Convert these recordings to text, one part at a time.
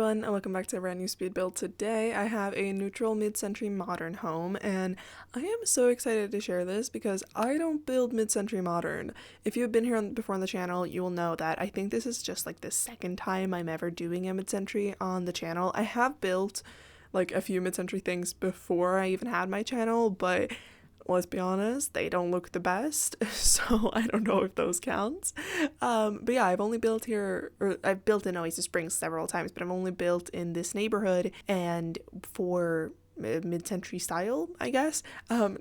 everyone, and welcome back to a brand new speed build. Today I have a neutral mid-century modern home, and I am so excited to share this because I don't build mid-century modern. If you've been here before on the channel, you will know that I think this is just like the second time I'm ever doing a mid-century on the channel. I have built like a few mid-century things before I even had my channel, but let's be honest, they don't look the best, so I don't know if those count. But yeah, I've only built here, or I've built in Oasis Springs several times, but I've only built in this neighborhood and for mid-century style, I guess,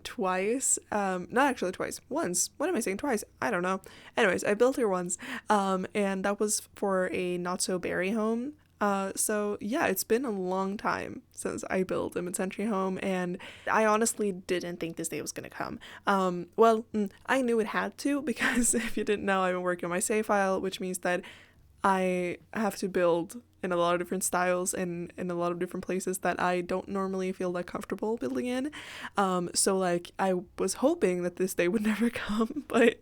twice. Not actually twice, once. What am I saying, twice? I don't know. Anyways, I built here once, and that was for a not-so-berry home. So yeah, it's been a long time since I built a mid-century home, and I honestly didn't think this day was gonna come. I knew it had to, because if you didn't know, I've been working on my save file, which means that I have to build in a lot of different styles and in a lot of different places that I don't normally feel that comfortable building in. So like I was hoping that this day would never come, but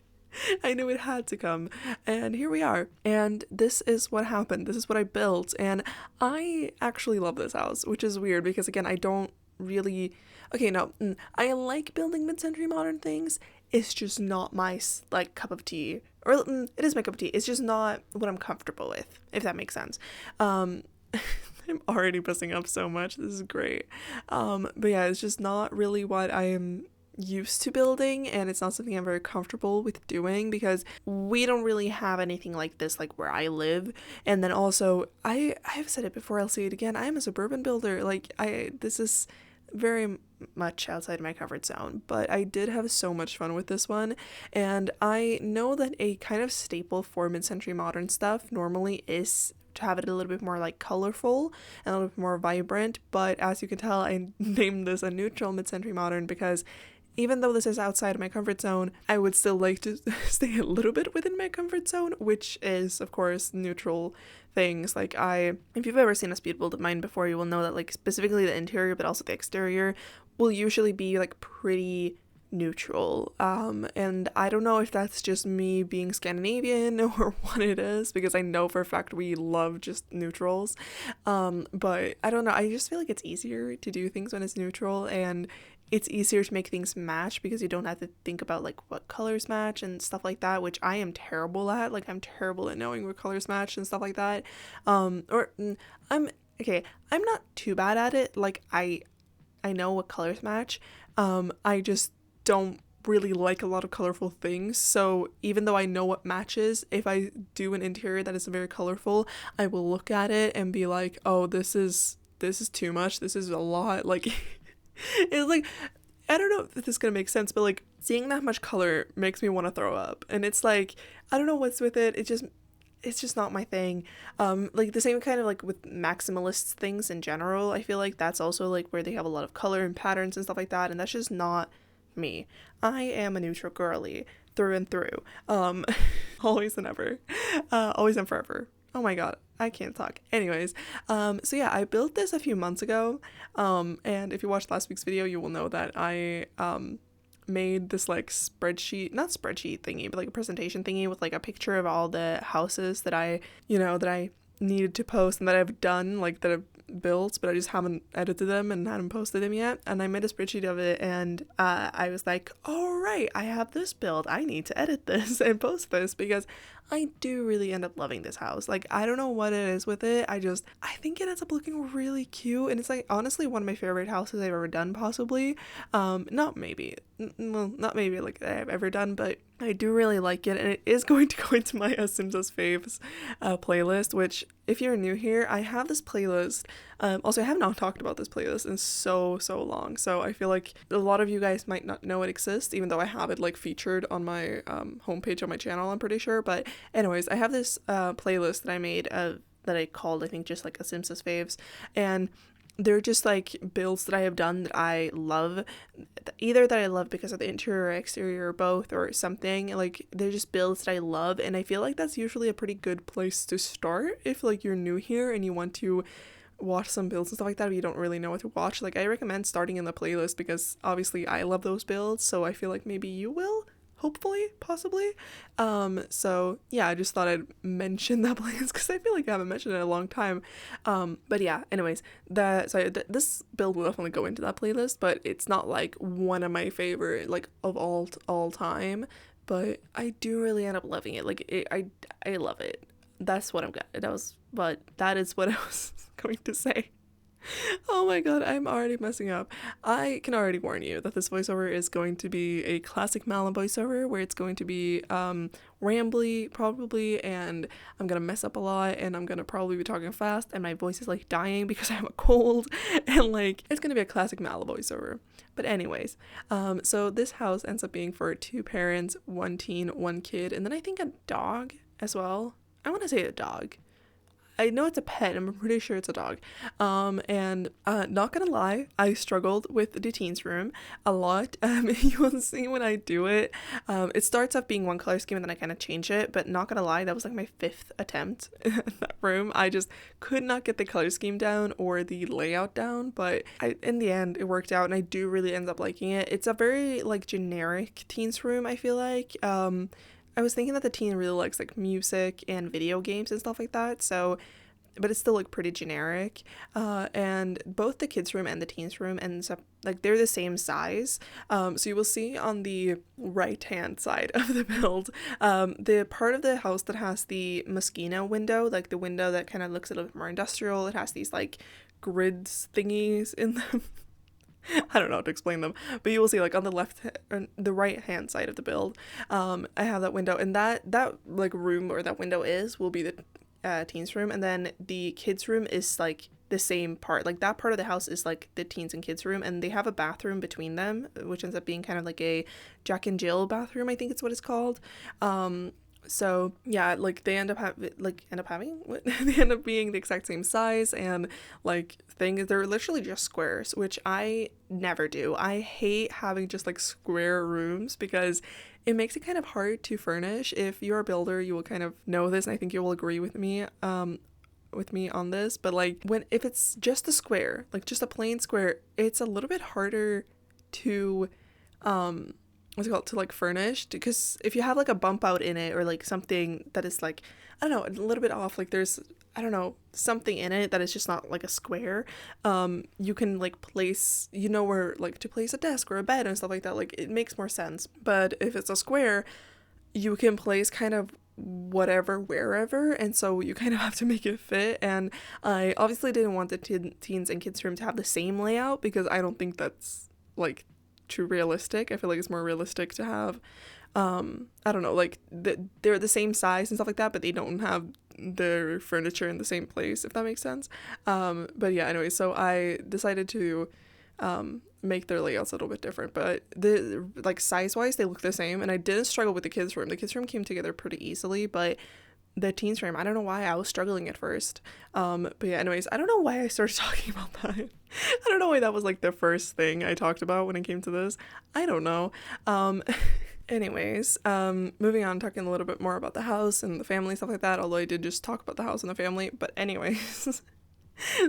I knew it had to come, and here we are. And this is what happened. This is what I built, and I actually love this house, which is weird because, again, I don't really... Okay, no, I like building mid-century modern things. It's just not my, like, cup of tea. Or, it is my cup of tea. It's just not what I'm comfortable with, if that makes sense. I'm already buzzing up so much. This is great. But yeah, it's just not really what I am used to building, and it's not something I'm very comfortable with doing because we don't really have anything like this like where I live. And then also I've said it before, I'll say it again, I am a suburban builder. Like this is very much outside my comfort zone, but I did have so much fun with this one. And I know that a kind of staple for mid-century modern stuff normally is to have it a little bit more like colorful and a little bit more vibrant, but as you can tell, I named this a neutral mid-century modern because even though this is outside of my comfort zone, I would still like to stay a little bit within my comfort zone, which is, of course, neutral things. Like if you've ever seen a speed build of mine before, you will know that like specifically the interior, but also the exterior, will usually be like pretty neutral. And I don't know if that's just me being Scandinavian or what it is, because I know for a fact we love just neutrals. But I don't know, I just feel like it's easier to do things when it's neutral, and it's easier to make things match because you don't have to think about like what colors match and stuff like that, which I am terrible at. Like I'm terrible at knowing what colors match and stuff like that. I'm not too bad at it. Like I know what colors match. I just don't really like a lot of colorful things, so even though I know what matches, if I do an interior that is very colorful, I will look at it and be like, oh, this is too much, this is a lot. Like it's like, I don't know if this is gonna make sense, but like seeing that much color makes me want to throw up, and it's like, I don't know what's with it. It's just not my thing. Like the same kind of like with maximalist things in general, I feel like that's also like where they have a lot of color and patterns and stuff like that, and that's just not me. I am a neutral girly through and through. Always and ever. Always and forever. Oh my god, I can't talk. Anyways, so yeah, I built this a few months ago, and if you watched last week's video, you will know that I made this like not spreadsheet thingy, but like a presentation thingy with like a picture of all the houses that I needed to post and that I've done, like that I've built, but I just haven't edited them and hadn't posted them yet. And I made a spreadsheet of it, and I was like, all right, I have this build, I need to edit this and post this because I do really end up loving this house. Like I don't know what it is with it, I think it ends up looking really cute, and it's like honestly one of my favorite houses I've ever done, possibly. Not maybe like I've ever done, but I do really like it, and it is going to go into my Sims as Faves playlist, which if you're new here, I have this playlist. Also, I have not talked about this playlist in so long, so I feel like a lot of you guys might not know it exists, even though I have it like featured on my homepage on my channel, I'm pretty sure. But anyways, I have this playlist that I made that I called, I think, just like a Sims as Faves, and they're just like builds that I have done that I love, either that I love because of the interior or exterior or both or something. Like they're just builds that I love, and I feel like that's usually a pretty good place to start if like you're new here and you want to watch some builds and stuff like that, but you don't really know what to watch. Like I recommend starting in the playlist because obviously I love those builds, so I feel like maybe you will, hopefully, possibly. So yeah, I just thought I'd mention that place because I feel like I haven't mentioned it in a long time. But yeah, anyways, this build will definitely go into that playlist, but it's not like one of my favorite like of all time. But I do really end up loving it. Like I love it. That's what I'm gonna. That is what I was going to say. Oh my god, I'm already messing up. I can already warn you that this voiceover is going to be a classic Malin voiceover where it's going to be rambly probably, and I'm gonna mess up a lot, and I'm gonna probably be talking fast, and my voice is like dying because I have a cold, and like it's gonna be a classic Malin voiceover. But anyways, so this house ends up being for 2 parents, 1 teen, 1 kid, and then I think a dog as well. I want to say a dog. I know it's a pet. I'm pretty sure it's a dog. And not gonna lie, I struggled with the teens room a lot. You will see when I do it. It starts off being one color scheme and then I kind of change it. But not gonna lie, that was like my 5th attempt in that room. I just could not get the color scheme down or the layout down. But in the end, it worked out, and I do really end up liking it. It's a very like generic teens room, I feel like. I was thinking that the teen really likes like music and video games and stuff like that, so but it's still like pretty generic. And both the kids room and the teens room ends up like they're the same size. So you will see on the right hand side of the build, the part of the house that has the Moschino window, like the window that kind of looks a little bit more industrial. It has these like grids thingies in them. I don't know how to explain them, but you will see like on the right hand side of the build, I have that window, and that like room or that window will be the teens room, and then the kids room is like the same part. Like that part of the house is like the teens and kids room, and they have a bathroom between them, which ends up being kind of like a Jack and Jill bathroom, I think it's what it's called. So yeah, like they end up having they end up being the exact same size, and like they're literally just squares, which I never do. I hate having just like square rooms because it makes it kind of hard to furnish. If you're a builder, you will kind of know this, and I think you will agree with me on this. But like if it's just a square, like just a plain square, it's a little bit harder to what's it called, to like furnished, because if you have like a bump out in it or like something that is like, I don't know, a little bit off, like there's, I don't know, something in it that is just not like a square, you can like place, where like to place a desk or a bed and stuff like that, like it makes more sense. But if it's a square, you can place kind of whatever wherever, and so you kind of have to make it fit. And I obviously didn't want the teens and kids room to have the same layout because I don't think that's like too realistic. I feel like it's more realistic to have I don't know, like they're the same size and stuff like that, but they don't have their furniture in the same place, if that makes sense. But yeah, anyway, so I decided to make their layouts a little bit different, but the like size wise they look the same, and I didn't struggle with the kids room. The kids room came together pretty easily, but the teens room, I don't know why I was struggling at first. But yeah, anyways, I don't know why I started talking about that. I don't know why that was like the first thing I talked about when it came to this. I don't know. Anyways, moving on, talking a little bit more about the house and the family, stuff like that, although I did just talk about the house and the family. But anyways,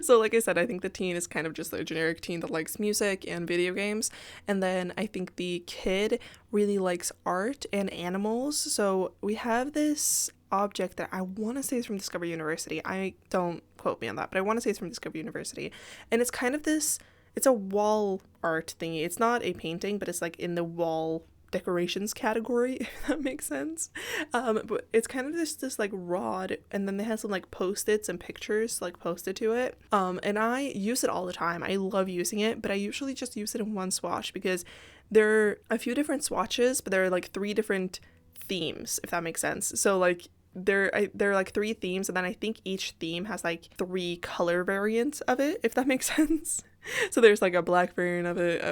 so like I said, I think the teen is kind of just a generic teen that likes music and video games, and then I think the kid really likes art and animals. So we have this object that I want to say is from Discovery University. I don't quote me on that, but I want to say it's from Discovery University, and it's kind of this, it's a wall art thingy. It's not a painting, but it's like in the wall decorations category, if that makes sense. But it's kind of this like rod, and then they have some like post-its and pictures like posted to it, and I use it all the time. I love using it, but I usually just use it in one swatch because there are a few different swatches, but there are like 3 different themes, if that makes sense. So like there are like 3 themes, and then I think each theme has like 3 color variants of it, if that makes sense. So there's like a black variant of it,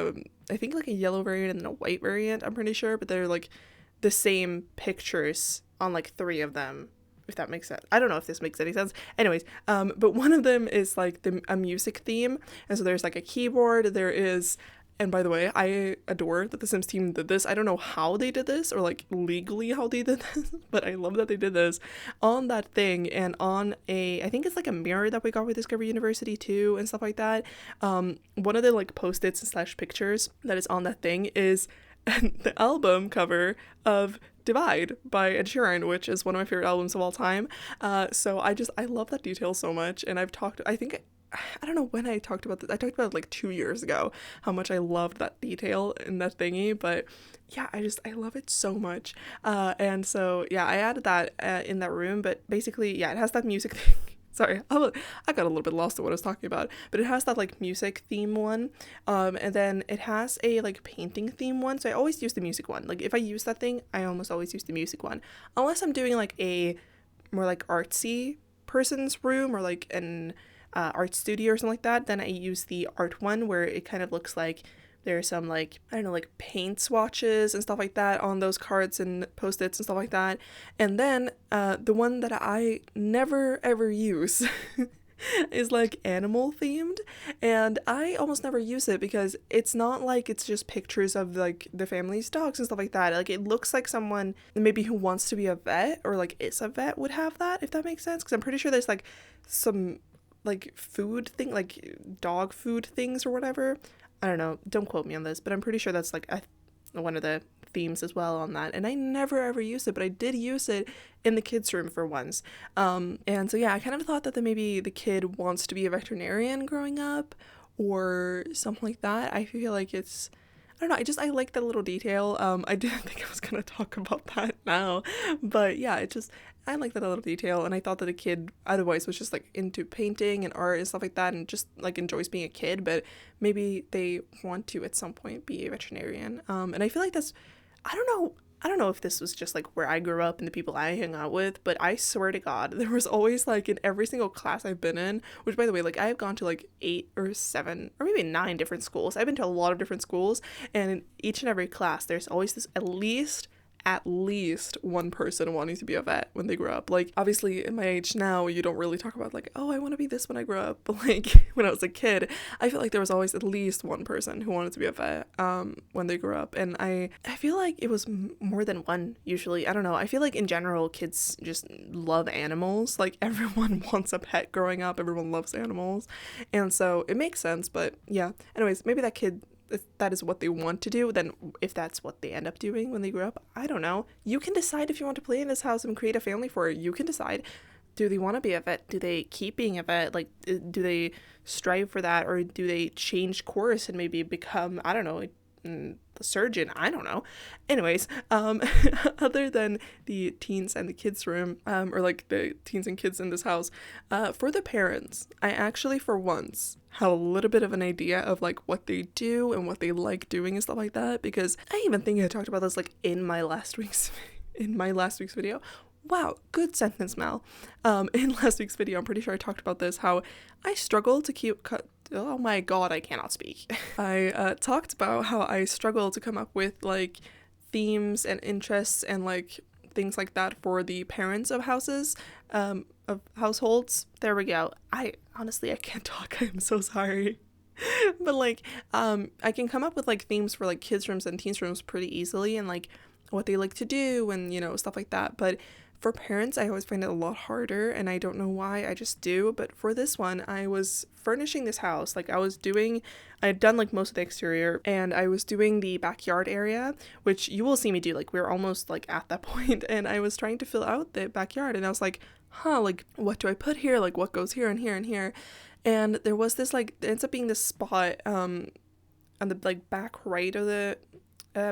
I think like a yellow variant, and then a white variant, I'm pretty sure, but they're like the same pictures on like 3 of them, if that makes sense. I don't know if this makes any sense. Anyways, but one of them is like a music theme, and so there's like a keyboard, there is, and by the way, I adore that the Sims team did this. I don't know how they did this, or like legally how they did this, but I love that they did this on that thing, and on I think it's like a mirror that we got with Discovery University too, and stuff like that. One of the like post-its / pictures that is on that thing is and the album cover of Divide by Ed Sheeran, which is one of my favorite albums of all time. So I love that detail so much. And I don't know when I talked about this. I talked about it like 2 years ago, how much I loved that detail in that thingy. But yeah, I love it so much. And so yeah, I added that in that room. But basically, yeah, it has that music thing. Sorry, I got a little bit lost at what I was talking about, but it has that like music theme one, and then it has a like painting theme one. So I always use the music one. Like if I use that thing, I almost always use the music one, unless I'm doing like a more like artsy person's room or like an art studio or something like that. Then I use the art one where it kind of looks like there's some like, I don't know, like paint swatches and stuff like that on those cards and post-its and stuff like that. And then the one that I never ever use is like animal themed, and I almost never use it because it's not like it's just pictures of like the family's dogs and stuff like that. Like it looks like someone maybe who wants to be a vet or like is a vet would have that, if that makes sense, because I'm pretty sure there's like some like food thing, like dog food things or whatever. I don't know, don't quote me on this, but I'm pretty sure that's like one of the themes as well on that. And I never ever use it, but I did use it in the kids' room for once. And so yeah, I kind of thought that maybe the kid wants to be a veterinarian growing up or something like that. I feel like it's, I don't know, I like that little detail. I didn't think I was gonna talk about that now, but yeah, I like that little detail, and I thought that a kid otherwise was just like into painting and art and stuff like that and just like enjoys being a kid, but maybe they want to at some point be a veterinarian. And I feel like that's, I don't know if this was just like where I grew up and the people I hang out with, but I swear to God, there was always like in every single class I've been in, which by the way, like I have gone to like 8 or 7 or maybe 9 different schools. I've been to a lot of different schools, and in each and every class, there's always this at least one person wanting to be a vet when they grow up. Like obviously in my age now, you don't really talk about like, oh, I want to be this when I grow up, but like when I was a kid, I feel like there was always at least one person who wanted to be a vet when they grew up. And I feel like it was more than one usually. I don't know, I feel like in general kids just love animals. Like everyone wants a pet growing up, everyone loves animals, and so it makes sense. But yeah, anyways, maybe that kid, if that is what they want to do, then if that's what they end up doing when they grow up, I don't know. You can decide if you want to play in this house and create a family for it. You can decide, do they want to be a vet? Do they keep being a vet? Like, do they strive for that? Or do they change course and maybe become, I don't know, the surgeon? I don't know. Anyways, other than the teens and the kids room, or like the teens and kids in this house, for the parents, I actually for once had a little bit of an idea of like what they do and what they like doing and stuff like that, because I even think I talked about this like in my last week's video. Wow, good sentence, Mal. In last week's video, I'm pretty sure I talked about this, how I struggle to keep oh my god, I cannot speak. I talked about how I struggle to come up with like themes and interests and like things like that for the parents of houses, of households. There we go. I can't talk. I'm so sorry. But like I can come up with like themes for like kids rooms and teens rooms pretty easily, and like what they like to do and, you know, stuff like that. But for parents, I always find it a lot harder, and I don't know why, I just do. But for this one, I was furnishing this house. Like I had done like most of the exterior, and I was doing the backyard area, which you will see me do. Like we're almost like at that point, and I was trying to fill out the backyard, and I was like, like what do I put here? Like what goes here and here and here? And there was this like, it ends up being this spot on the like back right of the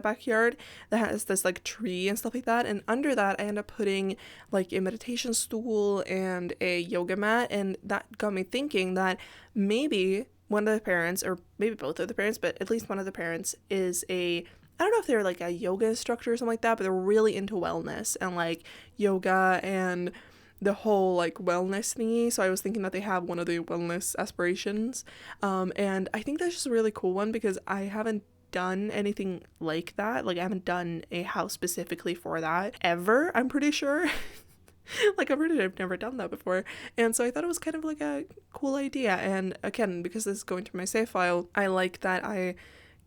backyard that has this like tree and stuff like that, and under that I end up putting like a meditation stool and a yoga mat, and that got me thinking that maybe one of the parents, or maybe both of the parents, but at least one of the parents is I don't know if they're like a yoga instructor or something like that, but they're really into wellness and like yoga and the whole like wellness thingy. So I was thinking that they have one of the wellness aspirations, and I think that's just a really cool one, because I haven't done anything like that. Like I haven't done a house specifically for that ever, I'm pretty sure. Like I've never done that before, and so I thought it was kind of like a cool idea. And again, because this is going to my save file, I like that I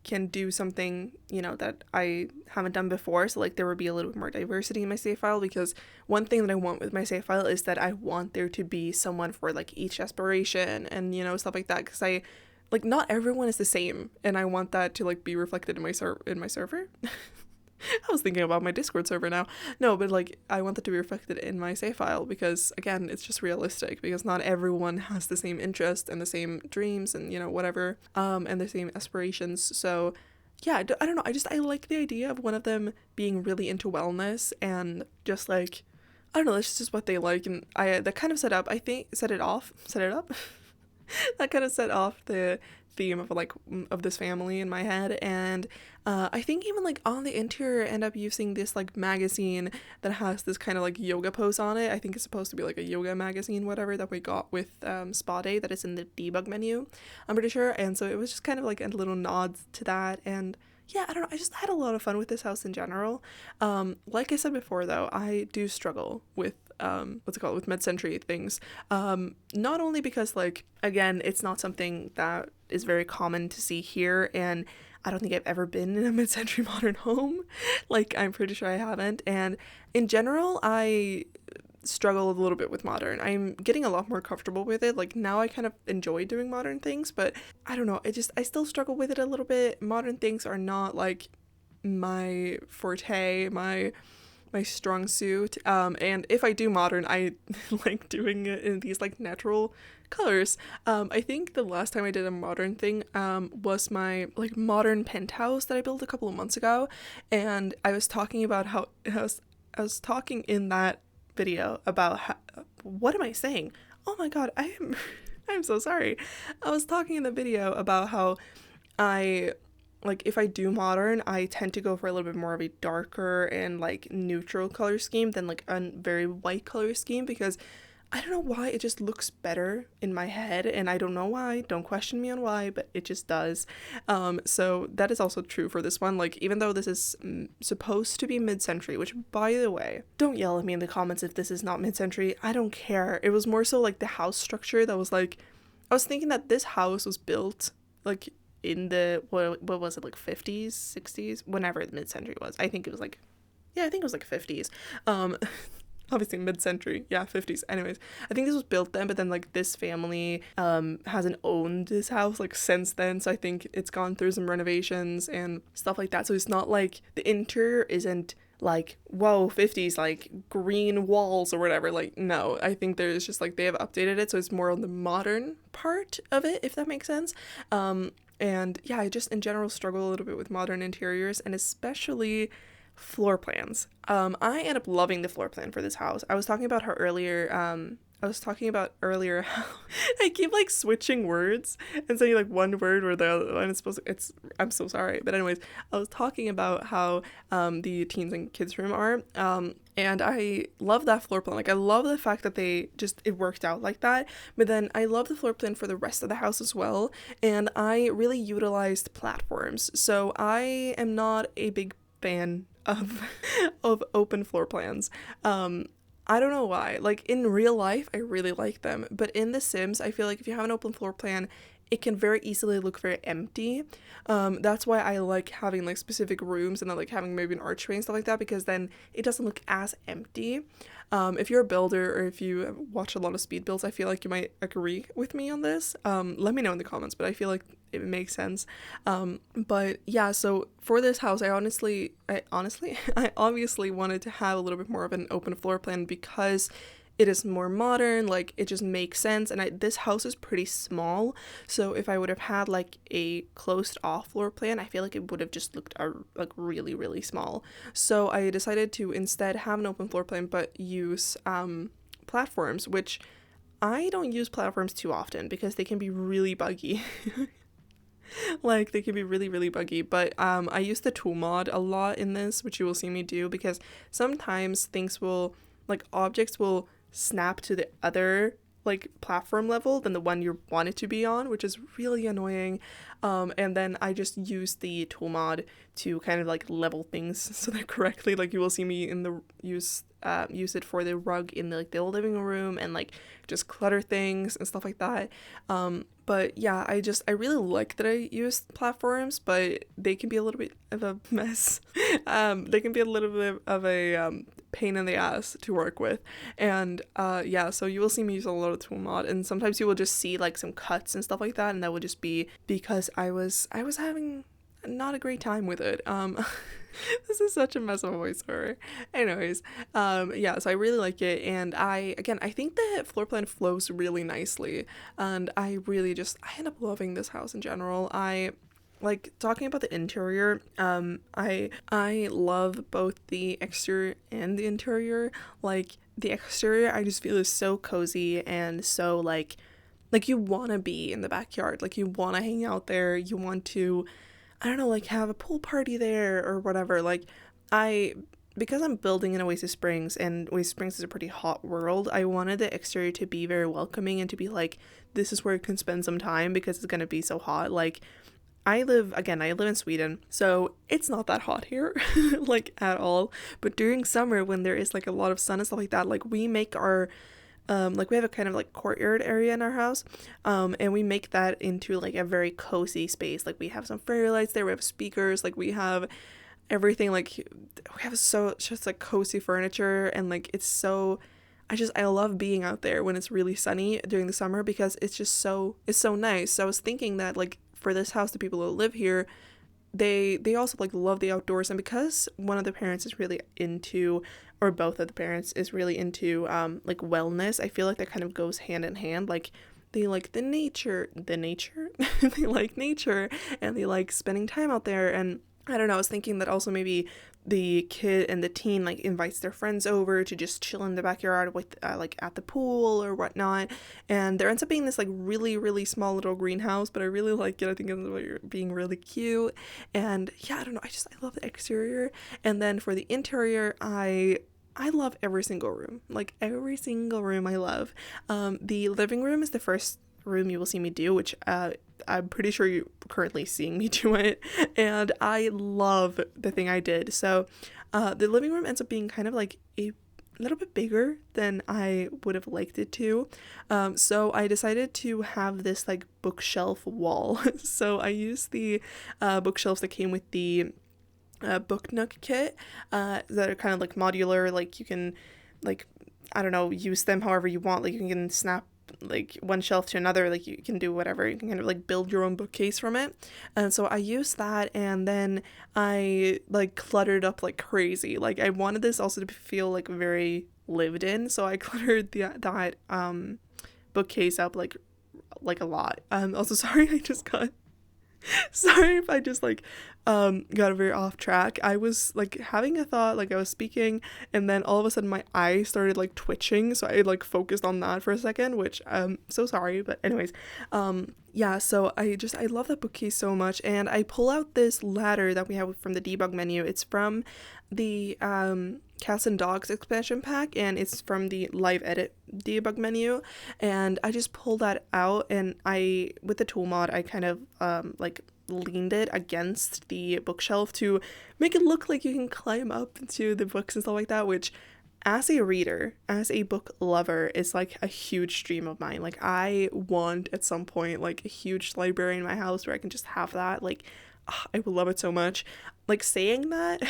can do something, you know, that I haven't done before. So like there would be a little bit more diversity in my save file, because one thing that I want with my save file is that I want there to be someone for like each aspiration and, you know, stuff like that, because like not everyone is the same, and I want that to like be reflected in my server. I was thinking about my Discord server now. No, but like I want that to be reflected in my save file because again, it's just realistic because not everyone has the same interest and the same dreams and whatever and the same aspirations. So yeah, I don't know. I like the idea of one of them being really into wellness and just like I don't know, that's just what they like, and that kind of set up, I think, set it up that kind of set off the theme of like of this family in my head. And I think even like on the interior I end up using this like magazine that has this kind of like yoga pose on it. I think it's supposed to be like a yoga magazine, whatever, that we got with spa day that is in the debug menu, I'm pretty sure. And so it was just kind of like a little nod to that. And yeah, I don't know, I just had a lot of fun with this house in general. Like I said before though, I do struggle with with mid-century things, not only because like again it's not something that is very common to see here, and I don't think I've ever been in a mid-century modern home. Like I'm pretty sure I haven't, and in general I struggle a little bit with modern. I'm getting a lot more comfortable with it. Like now I kind of enjoy doing modern things, but I don't know, I still struggle with it a little bit. Modern things are not like my forte, my strong suit, and if I do modern, I like doing it in these like natural colors. I think the last time I did a modern thing was my like modern penthouse that I built a couple of months ago, and I was talking about how I was talking in that video about how, what am I saying? Oh my god, I'm so sorry. I was talking in the video about how I like if I do modern, I tend to go for a little bit more of a darker and like neutral color scheme than like a very white color scheme, because I don't know why, it just looks better in my head, and I don't know why. Don't question me on why, but it just does. So that is also true for this one. Like even though this is supposed to be mid-century, which by the way, don't yell at me in the comments if this is not mid-century. I don't care. It was more so like the house structure that was like, I was thinking that this house was built like in the what was it, like 50s 60s, whenever the mid-century was. I think it was like, yeah, I think it was like 50s. Obviously mid-century, yeah, 50s. Anyways, I think this was built then, but then like this family hasn't owned this house like since then, so I think it's gone through some renovations and stuff like that. So it's not like the interior isn't like whoa 50s like green walls or whatever. Like no, I think there's just like they have updated it, so it's more on the modern part of it, if that makes sense. And yeah, I just in general struggle a little bit with modern interiors, and especially floor plans. I end up loving the floor plan for this house. I was talking about how earlier how I keep like switching words and saying like one word or the other, and I'm so sorry. But anyways, I was talking about how the teens and kids room are and I love that floor plan. Like I love the fact that it worked out like that. But then I love the floor plan for the rest of the house as well, and I really utilized platforms. So I am not a big fan of open floor plans. I don't know why. Like in real life, I really like them, but in The Sims, I feel like if you have an open floor plan, it can very easily look very empty. That's why I like having like specific rooms and then like having maybe an archway and stuff like that, because then it doesn't look as empty. If you're a builder or if you watch a lot of speed builds, I feel like you might agree with me on this. Let me know in the comments, but I feel like it makes sense. But yeah, so for this house, I obviously wanted to have a little bit more of an open floor plan because it is more modern, like it just makes sense. And this house is pretty small, so if I would have had like a closed off floor plan, I feel like it would have just looked like really, really small. So I decided to instead have an open floor plan but use platforms, which I don't use platforms too often because they can be really buggy. Like they can be really, really buggy, but I use the tool mod a lot in this, which you will see me do, because sometimes objects will snap to the other like platform level than the one you want it to be on, which is really annoying. And then I just use the tool mod to kind of like level things so they're correctly. Like you will see me in the use it for the rug in the, like the living room, and like just clutter things and stuff like that. But yeah, I really like that I use platforms, but they can be a little bit of a mess. They can be a little bit of a pain in the ass to work with. And yeah, so you will see me use a lot of tool mod, and sometimes you will just see like some cuts and stuff like that, and that would just be because I was having not a great time with it. This is such a mess of a voiceover. Anyways, yeah, so I really like it, and I think the floor plan flows really nicely, and I end up loving this house in general. I like talking about the interior. I love both the exterior and the interior. Like the exterior, I just feel is so cozy and so like you want to be in the backyard. Like you want to hang out there. You want to, I don't know, like have a pool party there or whatever. Like because I'm building in Oasis Springs, and Oasis Springs is a pretty hot world, I wanted the exterior to be very welcoming and to be like, this is where you can spend some time because it's going to be so hot. Like I live in Sweden, so it's not that hot here, like at all. But during summer, when there is like a lot of sun and stuff like that, like we make our like we have a kind of like courtyard area in our house, and we make that into like a very cozy space. Like we have some fairy lights there, we have speakers, like we have everything, like we have so just like cozy furniture, and like it's so, I love being out there when it's really sunny during the summer because it's so nice. So I was thinking that like for this house, the people who live here, they also like love the outdoors, and because one of the parents is really into, or both of the parents is really into like wellness, I feel like that kind of goes hand in hand. Like they like the nature they like nature, and they like spending time out there. And I don't know, I was thinking that also maybe the kid and the teen like invites their friends over to just chill in the backyard with like at the pool or whatnot, and there ends up being this like really really small little greenhouse, but I really like it. I think it's being really cute, and yeah, I don't know, I love the exterior. And then for the interior, I love every single room. Like every single room I love. The living room is the first room you will see me do, which I'm pretty sure you're currently seeing me do it, and I love the thing I did. So the living room ends up being kind of like a little bit bigger than I would have liked it to, so I decided to have this like bookshelf wall. So I used the bookshelves that came with the book Nook kit, that are kind of like modular, like you can like, I don't know, use them however you want. Like you can snap like one shelf to another, like you can do whatever, you can kind of like build your own bookcase from it. And so I used that, and then I like cluttered up like crazy. Like I wanted this also to feel like very lived in, so I cluttered that bookcase up like a lot. Also sorry, sorry if I just like got very off track. I was like having a thought, like I was speaking, and then all of a sudden my eye started like twitching, so I like focused on that for a second, which so sorry. But anyways, yeah, so I love that bookcase so much, and I pull out this ladder that we have from the debug menu. It's from the Cats and Dogs expansion pack, and it's from the live edit debug menu, and I just pulled that out, and I, with the tool mod, I kind of like leaned it against the bookshelf to make it look like you can climb up into the books and stuff like that, which as a reader, as a book lover, is like a huge dream of mine. Like I want at some point like a huge library in my house where I can just have that. Like I would love it so much. Like saying that,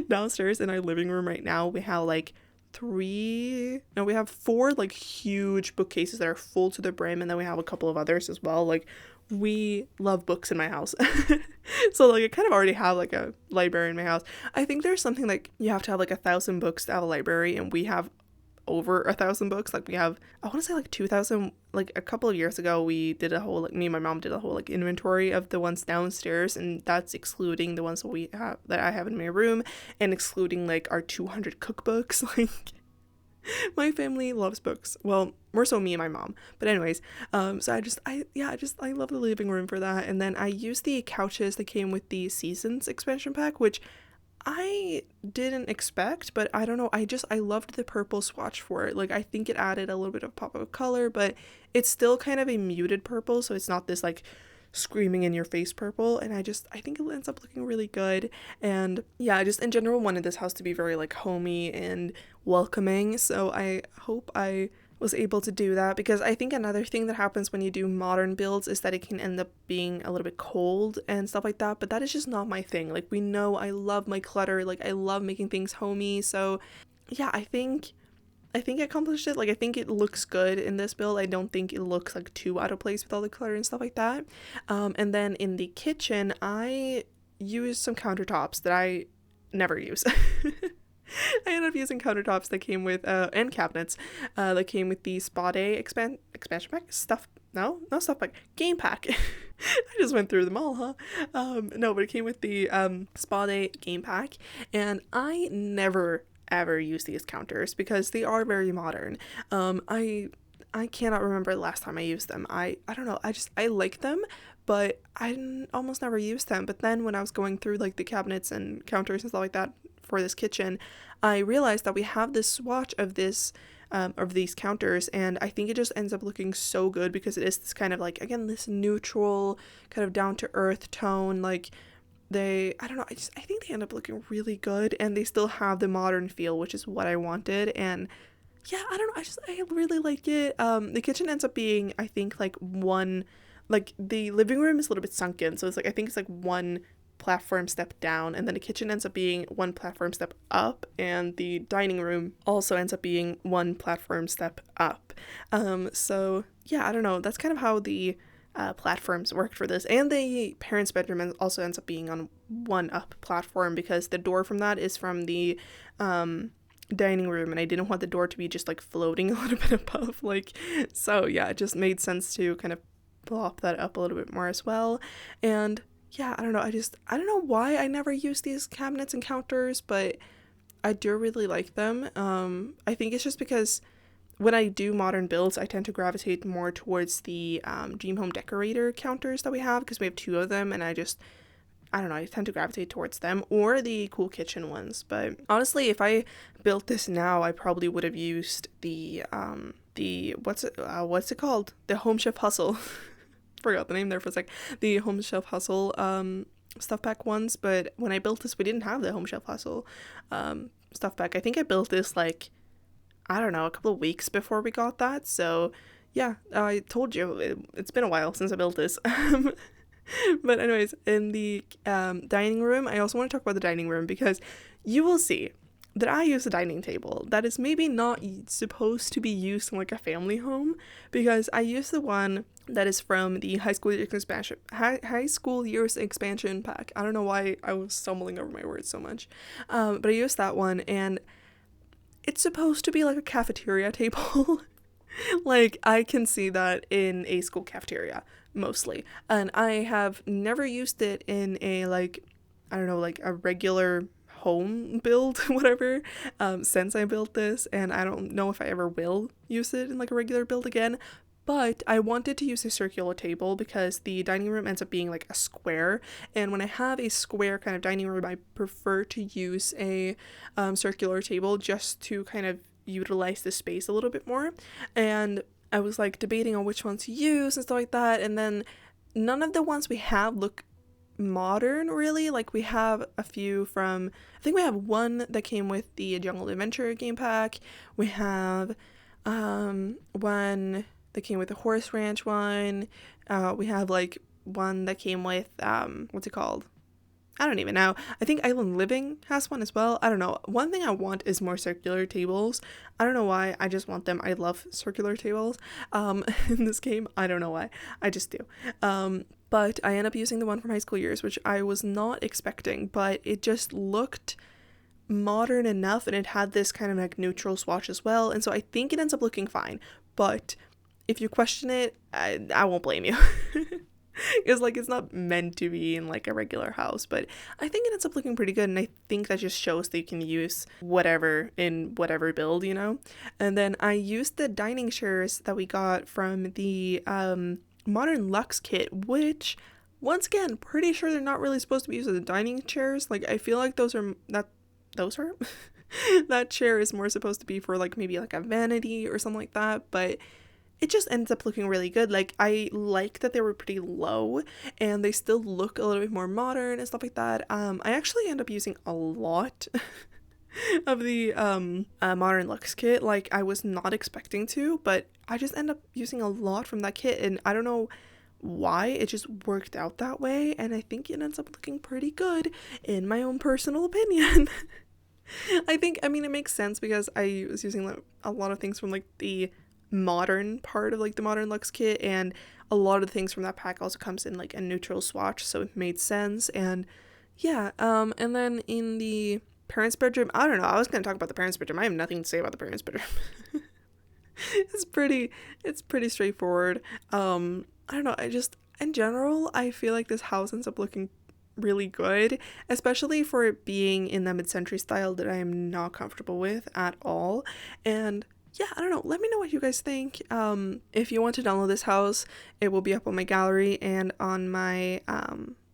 downstairs in our living room right now we have like we have 4 like huge bookcases that are full to the brim, and then we have a couple of others as well. Like we love books in my house. So like I kind of already have like a library in my house. I think there's something like you have to have like 1,000 books to have a library, and we have over 1,000 books. Like we have, I want to say like 2,000. Like a couple of years ago we did a whole, like me and my mom did a whole like inventory of the ones downstairs, and that's excluding the ones that I have in my room, and excluding like our 200 cookbooks. Like my family loves books. Well, more so me and my mom. But anyways, so I love the living room for that. And then I used the couches that came with the Seasons expansion pack, which I didn't expect, but I don't know, I loved the purple swatch for it. Like I think it added a little bit of pop of color, but it's still kind of a muted purple, so it's not this like screaming in your face purple, and I think it ends up looking really good. And yeah, I just in general wanted this house to be very like homey and welcoming, so I hope I was able to do that, because I think another thing that happens when you do modern builds is that it can end up being a little bit cold and stuff like that, but that is just not my thing. Like, we know I love my clutter, like I love making things homey, so yeah, I think I accomplished it. Like, I think it looks good in this build. I don't think it looks like too out of place with all the clutter and stuff like that. And then in the kitchen, I used some countertops that I never use. I ended up using countertops that came with, and cabinets, that came with the Spa Day expansion pack? Stuff pack. Game pack. I just went through them all, huh? No, but it came with the, Spa Day game pack, and I never, ever use these counters because they are very modern. I cannot remember the last time I used them. I don't know, I like them, but I almost never use them. But then when I was going through like the cabinets and counters and stuff like that for this kitchen, I realized that we have this swatch of this of these counters, and I think it just ends up looking so good because it is this kind of like, again, this neutral kind of down to earth tone. Like, I don't know, I think they end up looking really good, and they still have the modern feel, which is what I wanted. And yeah, I don't know, I really like it. The kitchen ends up being, I think, like the living room is a little bit sunken, so it's like, I think it's like one platform step down, and then the kitchen ends up being one platform step up, and the dining room also ends up being one platform step up. So yeah, I don't know, that's kind of how the platforms worked for this. And the parents' bedroom also ends up being on one up platform, because the door from that is from the dining room, and I didn't want the door to be just like floating a little bit above, like, so yeah, it just made sense to kind of plop that up a little bit more as well. And yeah, I don't know, I don't know why I never use these cabinets and counters, but I do really like them. I think it's just because when I do modern builds, I tend to gravitate more towards the Dream Home Decorator counters that we have, because we have 2 of them, and I don't know, I tend to gravitate towards them, or the Cool Kitchen ones. But honestly, if I built this now, I probably would have used the what's it called? The Home Chef Hustle. Forgot the name there for a sec. The Home Chef Hustle stuff pack ones, but when I built this, we didn't have the Home Chef Hustle stuff pack. I think I built this like, I don't know, a couple of weeks before we got that. So yeah, I told you, it's been a while since I built this. But anyways, in the dining room, I also want to talk about the dining room, because you will see that I use a dining table that is maybe not supposed to be used in like a family home, because I use the one that is from the high school years expansion pack. I don't know why I was stumbling over my words so much, but I used that one, and it's supposed to be like a cafeteria table. Like, I can see that in a school cafeteria mostly, and I have never used it in a, like, I don't know, like a regular home build, whatever, since I built this, and I don't know if I ever will use it in like a regular build again. But I wanted to use a circular table because the dining room ends up being like a square, and when I have a square kind of dining room, I prefer to use a circular table just to kind of utilize the space a little bit more. And I was like debating on which ones to use and stuff like that, and then none of the ones we have look modern really. Like, we have a few from, I think we have one that came with the Jungle Adventure game pack, we have one that came with the Horse Ranch one, we have like one that came with what's it called, I don't even know. I think Island Living has one as well. I don't know. One thing I want is more circular tables. I don't know why. I just want them. I love circular tables in this game. I don't know why. I just do. But I end up using the one from high school years, which I was not expecting, but it just looked modern enough, and it had this kind of like neutral swatch as well. And so I think it ends up looking fine. But if you question it, I won't blame you. It's like, it's not meant to be in like a regular house, but I think it ends up looking pretty good, and I think that just shows that you can use whatever in whatever build, you know. And then I used the dining chairs that we got from the modern Luxe kit, which, once again, pretty sure they're not really supposed to be used as dining chairs. Like, I feel like that chair is more supposed to be for like maybe like a vanity or something like that, but it just ends up looking really good. Like, I like that they were pretty low and they still look a little bit more modern and stuff like that. I actually end up using a lot of the Modern Luxe kit. Like, I was not expecting to, but I just end up using a lot from that kit, and I don't know why, it just worked out that way, and I think it ends up looking pretty good in my own personal opinion. I mean, it makes sense because I was using like a lot of things from like the modern part of like the Modern Luxe kit, and a lot of the things from that pack also comes in like a neutral swatch, so it made sense. And yeah, and then in the parents' bedroom, I don't know, I was gonna talk about the parents' bedroom. I have nothing to say about the parents' bedroom. it's pretty straightforward. I don't know, I just, in general, I feel like this house ends up looking really good, especially for it being in the mid-century style that I am not comfortable with at all. And yeah, I don't know, let me know what you guys think. If you want to download this house, it will be up on my gallery and on my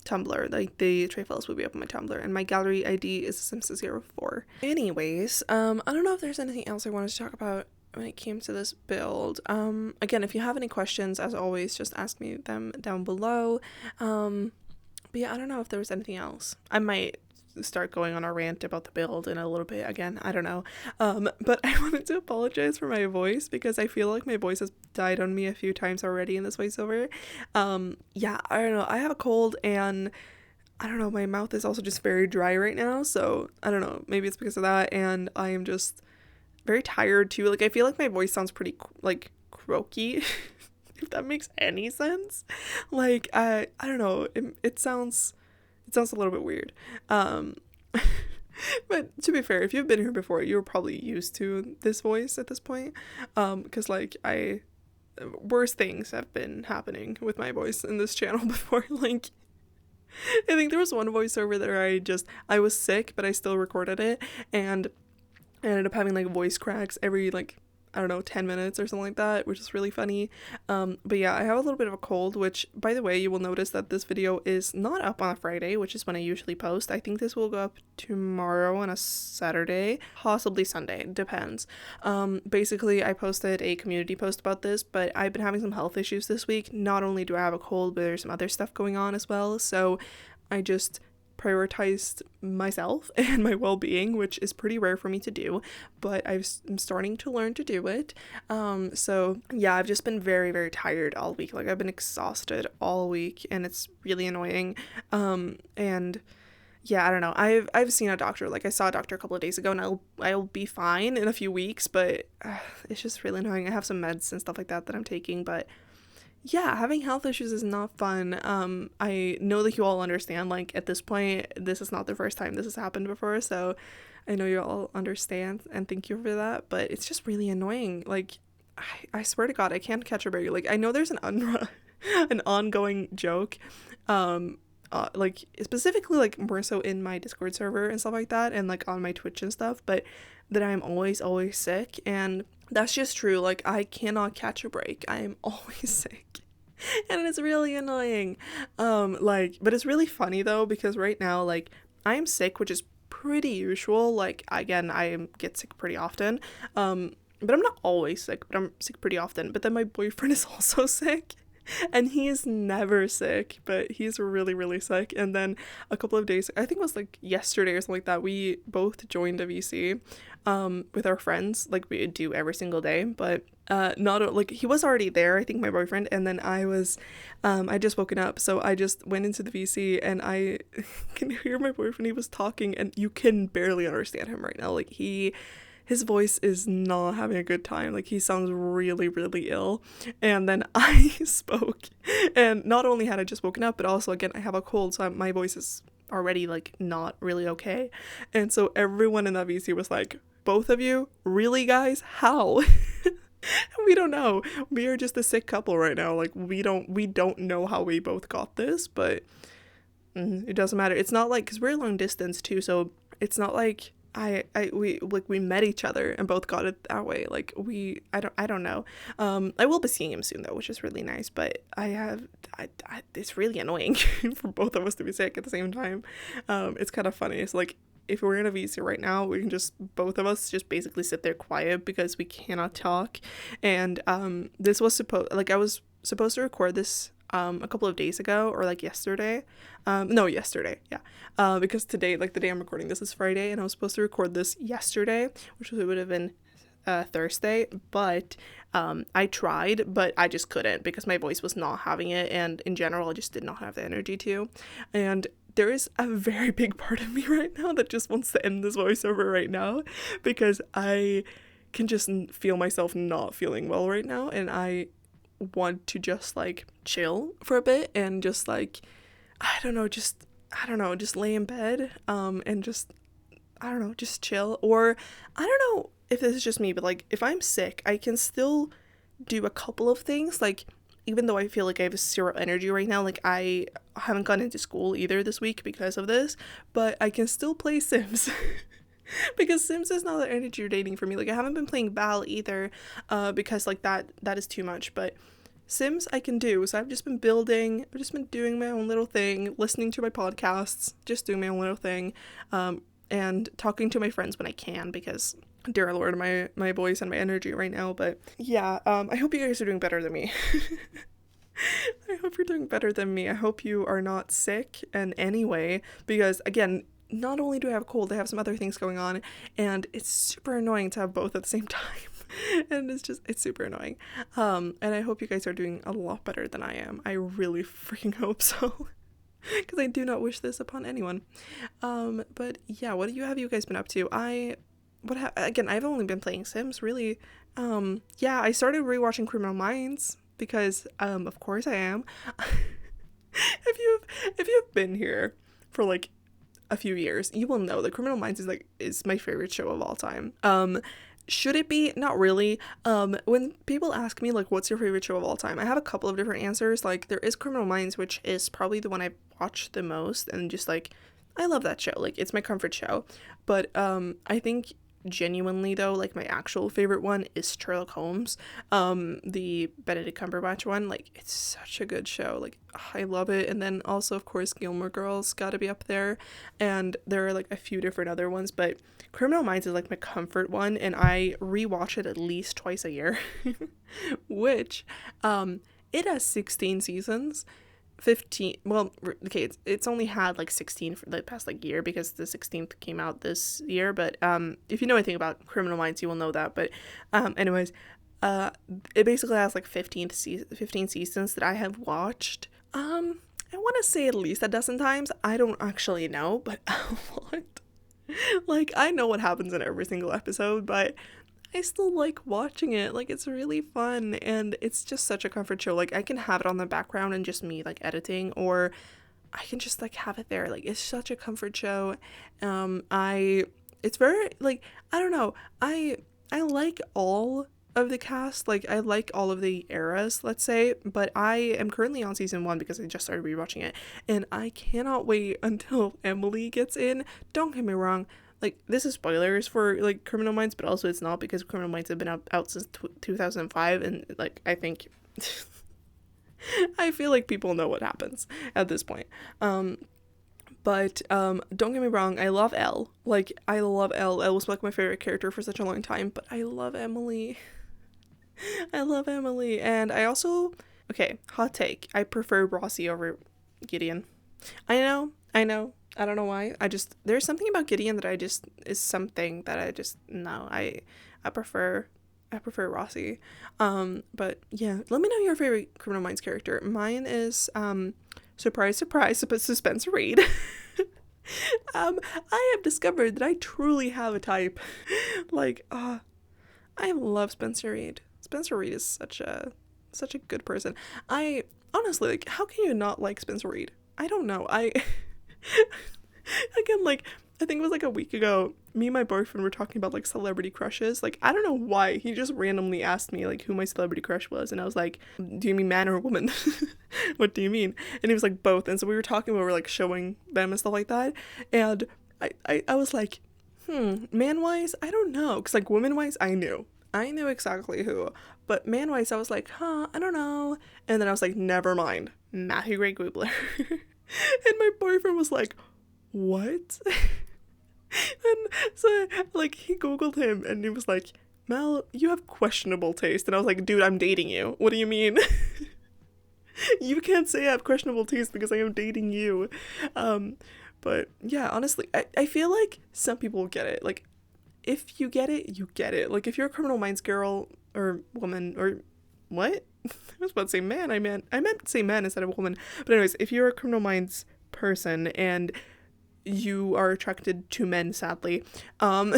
Tumblr. Like, the tray files will be up on my Tumblr, and my gallery ID is Sims04. Anyways, I don't know if there's anything else I wanted to talk about when it came to this build. Again, if you have any questions, as always, just ask me them down below. But yeah, I don't know if there was anything else. I might start going on a rant about the build in a little bit again, I don't know. But I wanted to apologize for my voice because I feel like my voice has died on me a few times already in this voiceover. Yeah, I don't know, I have a cold, and I don't know, my mouth is also just very dry right now, so I don't know, maybe it's because of that, and I am just very tired too. Like, I feel like my voice sounds pretty like croaky, if that makes any sense. Like, I don't know, it sounds a little bit weird. But to be fair, if you've been here before, you're probably used to this voice at this point, because like, worse things have been happening with my voice in this channel before. Like, I think there was one voiceover that I was sick, but I still recorded it, and I ended up having like voice cracks every, like, I don't know, 10 minutes or something like that, which is really funny. But yeah, I have a little bit of a cold, which, by the way, you will notice that this video is not up on a Friday, which is when I usually post. I think this will go up tomorrow on a Saturday, possibly Sunday, depends. Basically, I posted a community post about this, but I've been having some health issues this week. Not only do I have a cold, but there's some other stuff going on as well, so I just prioritized myself and my well-being, which is pretty rare for me to do, but I'm starting to learn to do it. So yeah, I've just been very, very tired all week. Like, I've been exhausted all week, and it's really annoying. And yeah, I don't know, I've seen a doctor. Like, I saw a doctor a couple of days ago, and I'll be fine in a few weeks, but it's just really annoying. I have some meds and stuff like that I'm taking, but yeah, having health issues is not fun. I know that you all understand, like, at this point, this is not the first time this has happened before, so I know you all understand, and thank you for that, but it's just really annoying. Like, I swear to God, I can't catch a break. Like, I know there's an ongoing joke, like, specifically, like, more so in my Discord server and stuff like that, and, like, on my Twitch and stuff, but that I'm always sick, and that's just true. Like, I cannot catch a break. I am always sick, and it's really annoying. Like, but it's really funny though, because right now, like, I am sick, which is pretty usual. Like, again, get sick pretty often. But I'm not always sick, but I'm sick pretty often. But then my boyfriend is also sick, and he is never sick, but he's really, really sick. And then a couple of days, I think it was like yesterday or something like that, we both joined a VC with our friends, like we do every single day, but not like, he was already there, I think, my boyfriend, and then I just woken up, so I just went into the VC, and I can hear my boyfriend. He was talking, and you can barely understand him right now. Like, his voice is not having a good time. Like, he sounds really, really ill. And then I spoke, and not only had I just woken up, but also, again, I have a cold, so my voice is already, like, not really okay. And so everyone in that VC was like, both of you? Really, guys? How? We don't know. We are just a sick couple right now. Like, we don't know how we both got this, but it doesn't matter. It's not like, because we're long distance too, so it's not like we met each other and both got it that way. Like, I don't know. I will be seeing him soon though, which is really nice, but it's really annoying for both of us to be sick at the same time. It's kind of funny. It's like, if we're in a VC right now, we can just, both of us just basically sit there quiet because we cannot talk. And this was I was supposed to record this a couple of days ago, or like yesterday. Yesterday, yeah. Because today, like the day I'm recording this, is Friday, and I was supposed to record this yesterday, which would have been Thursday, but I tried, but I just couldn't because my voice was not having it, and in general I just did not have the energy to. And there is a very big part of me right now that just wants to end this voiceover right now, because I can just feel myself not feeling well right now, and I want to just like chill for a bit and just like I don't know, just lay in bed and just just chill. Or I don't know if this is just me, but like if I'm sick, I can still do a couple of things. Like even though I feel like I have zero energy right now, like I haven't gone into school either this week because of this, but I can still play Sims. Because Sims is not that energy draining for me. Like I haven't been playing Val either, because like that is too much. But Sims I can do. So I've just been building. I've just been doing my own little thing, listening to my podcasts, just doing my own little thing, and talking to my friends when I can. Because dear Lord, my voice and my energy right now. But yeah, I hope you guys are doing better than me. I hope you're doing better than me. I hope you are not sick in any way, because again, not only do I have a cold, I have some other things going on, and it's super annoying to have both at the same time. And it's super annoying. And I hope you guys are doing a lot better than I am. I really freaking hope so. Because I do not wish this upon anyone. But yeah, what have you guys been up to? Again, I've only been playing Sims, really. Yeah, I started rewatching Criminal Minds because, of course I am. If you've been here for like a few years, you will know that Criminal Minds is my favorite show of all time. Should it be? Not really. When people ask me like what's your favorite show of all time, I have a couple of different answers. Like there is Criminal Minds, which is probably the one I watch the most, and just like I love that show. Like it's my comfort show. But I think genuinely though, like my actual favorite one is Sherlock Holmes, the Benedict Cumberbatch one. Like it's such a good show, like I love it. And then also of course Gilmore Girls gotta be up there, and there are like a few different other ones, but Criminal Minds is like my comfort one, and I rewatch it at least twice a year. Which it has 16 seasons. 15, well, okay, it's only had like 16 for the past like year because the 16th came out this year. But if you know anything about Criminal Minds, you will know that. But anyways, it basically has like 15 seasons that I have watched. I want to say at least a dozen times. I don't actually know, but a lot. Like I know what happens in every single episode, but I still like watching it. Like it's really fun, and it's just such a comfort show. Like I can have it on the background and just me like editing, or I can just like have it there. Like it's such a comfort show. It's very like, I don't know, I like all of the cast. Like I like all of the eras, let's say, but I am currently on season 1 because I just started rewatching it, and I cannot wait until Emily gets in. Don't get me wrong, like this is spoilers for like Criminal Minds, but also it's not, because Criminal Minds have been out since 2005, and like I think I feel like people know what happens at this point. But don't get me wrong, I love Elle. Like I love Elle. Elle was like my favorite character for such a long time, but I love Emily. I love Emily. And I also, okay, hot take, I prefer Rossi over Gideon. I know. I don't know why. There's something about Gideon that I prefer Rossi. But yeah, let me know your favorite Criminal Minds character. Mine is, surprise, Spencer Reid. I have discovered that I truly have a type. Like, I love Spencer Reid. Spencer Reid is such a good person. I honestly, like, how can you not like Spencer Reid? I don't know. Again, like, I think it was like a week ago, me and my boyfriend were talking about like celebrity crushes. Like, I don't know why, he just randomly asked me like who my celebrity crush was, and I was like, do you mean man or woman? What do you mean? And he was like, both. And so we were talking about, we were like showing them and stuff like that, and I was like, man wise, I don't know, because like woman wise I knew exactly who, but man wise I was like, I don't know. And then I was like, never mind, Matthew Gray Gubler. And my boyfriend was like, what? And so, like, he Googled him and he was like, Mel, you have questionable taste. And I was like, dude, I'm dating you. What do you mean? You can't say I have questionable taste because I am dating you. But yeah, honestly, I feel like some people get it. Like, if you get it, you get it. Like, if you're a Criminal Minds girl or woman or what? I was about to say man. I meant to say man instead of woman. But anyways, if you're a Criminal Minds person and you are attracted to men, sadly, don't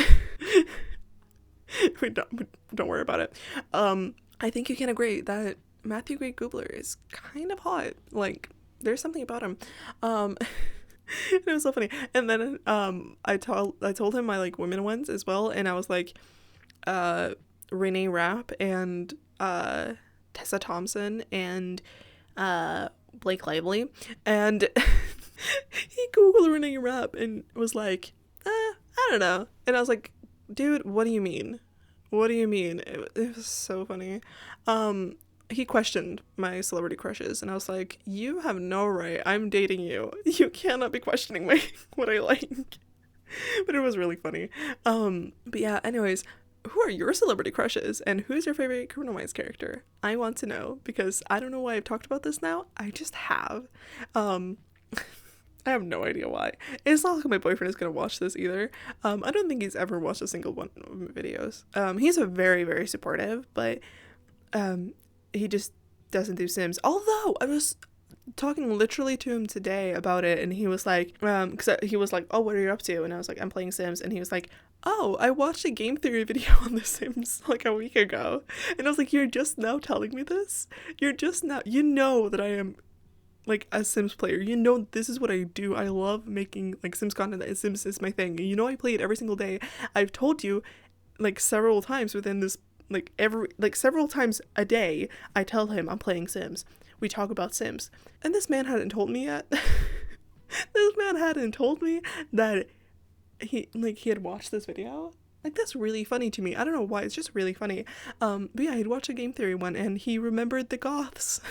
worry about it. I think you can agree that Matthew Gray Gubler is kind of hot. Like, there's something about him. It was so funny. And then I told him my like women ones as well, and I was like Renee Rapp and Tessa Thompson and Blake Lively, and he Googled Renee Rapp and was like, I don't know. And I was like, dude, what do you mean? What do you mean? It was so funny. He questioned my celebrity crushes, and I was like, you have no right. I'm dating you. You cannot be questioning what I like. But it was really funny. But yeah, anyways, who are your celebrity crushes, and who's your favorite Criminal Minds character? I want to know, because I don't know why I've talked about this now. I just have. I have no idea why. It's not like my boyfriend is gonna watch this either. I don't think he's ever watched a single one of my videos. He's a very, very supportive, but he just doesn't do Sims. Although I was talking literally to him today about it, and he was like, because he was like, oh, what are you up to? And I was like, I'm playing Sims. And he was like, oh, I watched a game theory video on The Sims like a week ago. And I was like, you're just now telling me this? You're just now, you know that I am like a Sims player. You know, this is what I do. I love making like Sims content. Sims is my thing. You know, I play it every single day. I've told you like several times within this, like several times a day, I tell him I'm playing Sims. We talk about Sims. And this man hadn't told me yet. This man hadn't told me that he had watched this video. Like, that's really funny to me. I don't know why, it's just really funny. But yeah, he'd watched a game theory one, and he remembered the goths.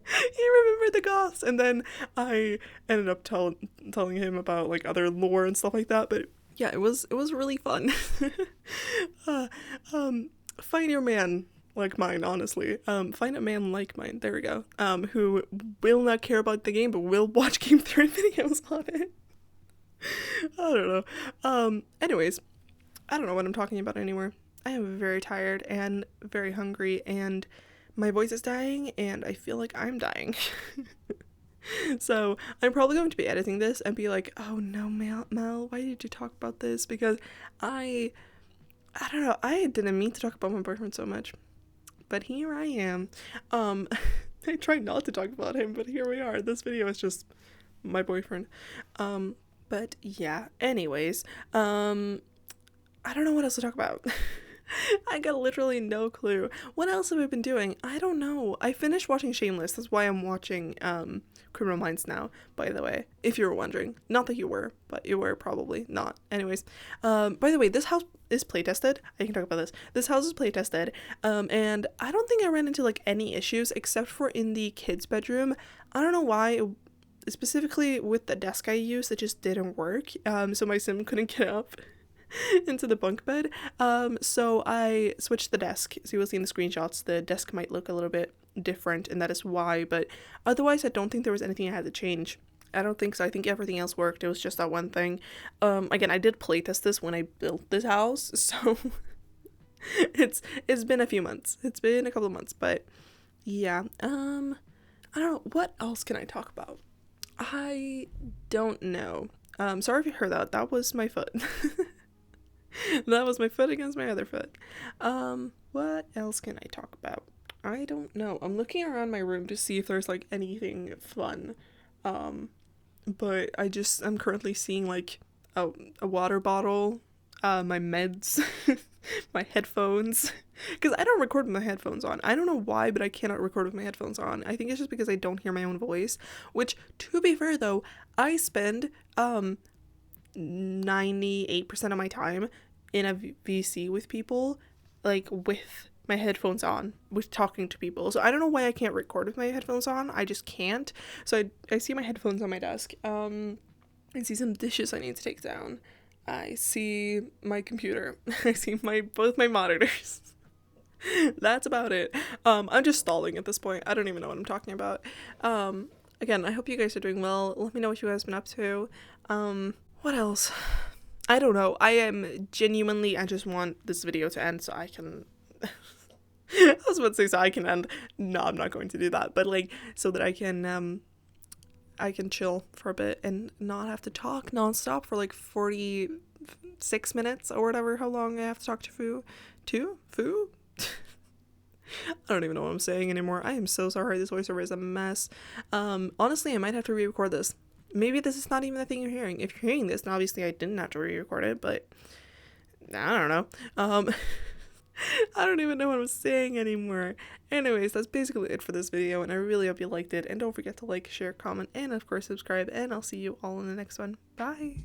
He remembered the goths, and then I ended up telling him about like other lore and stuff like that. But yeah, it was really fun. Find your man like mine, honestly. Find a man like mine, there we go, who will not care about the game but will watch game theory videos on it. I don't know. Anyways, I don't know what I'm talking about anymore. I am very tired and very hungry, and my voice is dying, and I feel like I'm dying. So I'm probably going to be editing this and be like, oh no, Mel, why did you talk about this? Because I don't know, I didn't mean to talk about my boyfriend so much, but here I am. I tried not to talk about him, but here we are. This video is just my boyfriend. But yeah, anyways, I don't know what else to talk about. I got literally no clue. What else have I been doing? I don't know. I finished watching Shameless. That's why I'm watching Criminal Minds now, by the way, if you were wondering. Not that you were, but you were probably not. Anyways, by the way, this house is playtested. I can talk about this. This house is playtested, and I don't think I ran into like any issues except for in the kids' bedroom. I don't know why. Specifically with the desk I used, it just didn't work. So my sim couldn't get up into the bunk bed. So I switched the desk. So you will see in the screenshots, the desk might look a little bit different, and that is why. But otherwise, I don't think there was anything I had to change. I don't think so. I think everything else worked. It was just that one thing. Again, I did playtest this when I built this house, so it's been a few months. It's been a couple of months, but yeah. I don't know. What else can I talk about? I don't know. Sorry if you heard that. That was my foot. That was my foot against my other foot. What else can I talk about? I don't know. I'm looking around my room to see if there's like anything fun. But I'm currently seeing like a water bottle, my meds, my headphones, because I don't record with my headphones on. I don't know why, but I cannot record with my headphones on. I think it's just because I don't hear my own voice, which, to be fair though, I spend 98% of my time in a VC with people, like with my headphones on, with talking to people. So I don't know why I can't record with my headphones on. I just can't. So I see my headphones on my desk. I see some dishes I need to take down. I see my computer. I see both my monitors. That's about it. I'm just stalling at this point. I don't even know what I'm talking about. Again, I hope you guys are doing well. Let me know what you guys been up to. What else? I don't know. I just want this video to end so I can I was about to say so I can end. No, I'm not going to do that. But like so that I can chill for a bit and not have to talk nonstop for like 46 minutes or whatever, how long I have to talk to Foo? I don't even know what I'm saying anymore. I am so sorry. This voiceover is a mess. Honestly, I might have to re-record this. Maybe this is not even the thing you're hearing. If you're hearing this, then obviously I didn't have to re-record it, but I don't know. I don't even know what I'm saying anymore. Anyways, that's basically it for this video, and I really hope you liked it. And don't forget to like, share, comment, and of course subscribe, and I'll see you all in the next one. Bye!